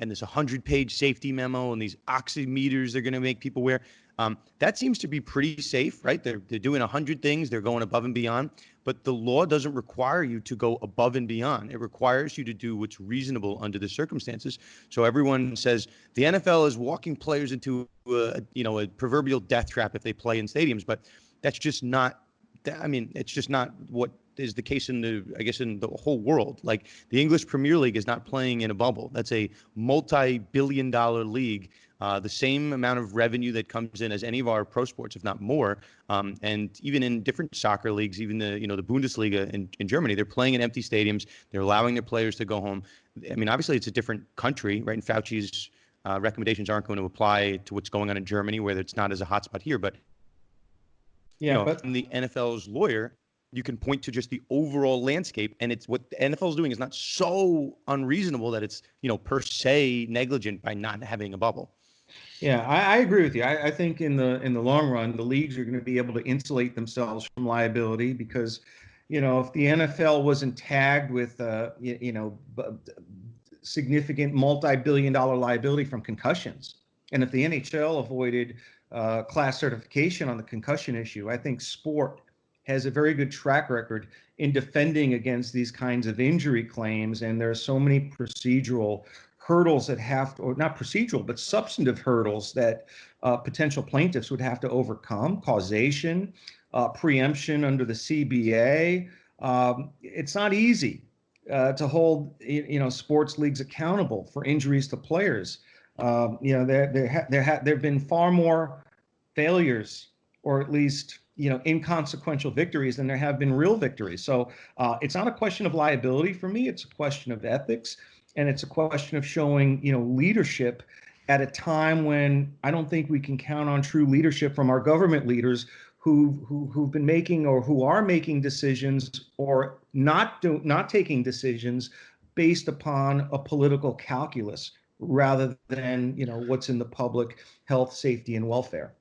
and this 100-page safety memo and these oximeters they're going to make people wear. That seems to be pretty safe, right? They're doing 100 things. They're going above and beyond. But the law doesn't require you to go above and beyond. It requires you to do what's reasonable under the circumstances. So everyone says the NFL is walking players into a proverbial death trap if they play in stadiums, but that's just not. I mean, it's just not what is the case in the whole world. Like, the English Premier League is not playing in a bubble. That's a multi-billion-dollar league, the same amount of revenue that comes in as any of our pro sports, if not more. And even in different soccer leagues, even the Bundesliga in Germany, they're playing in empty stadiums. They're allowing their players to go home. I mean, obviously it's a different country, right? And Fauci's recommendations aren't going to apply to what's going on in Germany, where it's not as a hotspot here. But but the NFL's lawyer, you can point to just the overall landscape, and it's what the NFL is doing is not so unreasonable that it's per se negligent by not having a bubble. Yeah, I agree with you. I think in the long run, the leagues are going to be able to insulate themselves from liability because, if the NFL wasn't tagged with significant multi-billion-dollar liability from concussions, and if the NHL avoided class certification on the concussion issue, I think sport has a very good track record in defending against these kinds of injury claims. And there are so many procedural hurdles that or not procedural, but substantive hurdles that potential plaintiffs would have to overcome: causation, preemption under the CBA. It's not easy to hold sports leagues accountable for injuries to players. There have been far more failures, or at least inconsequential victories, than there have been real victories. So it's not a question of liability for me. It's a question of ethics, and it's a question of showing leadership at a time when I don't think we can count on true leadership from our government leaders who've been making, or who are making decisions, or not taking decisions based upon a political calculus rather than what's in the public health, safety, and welfare.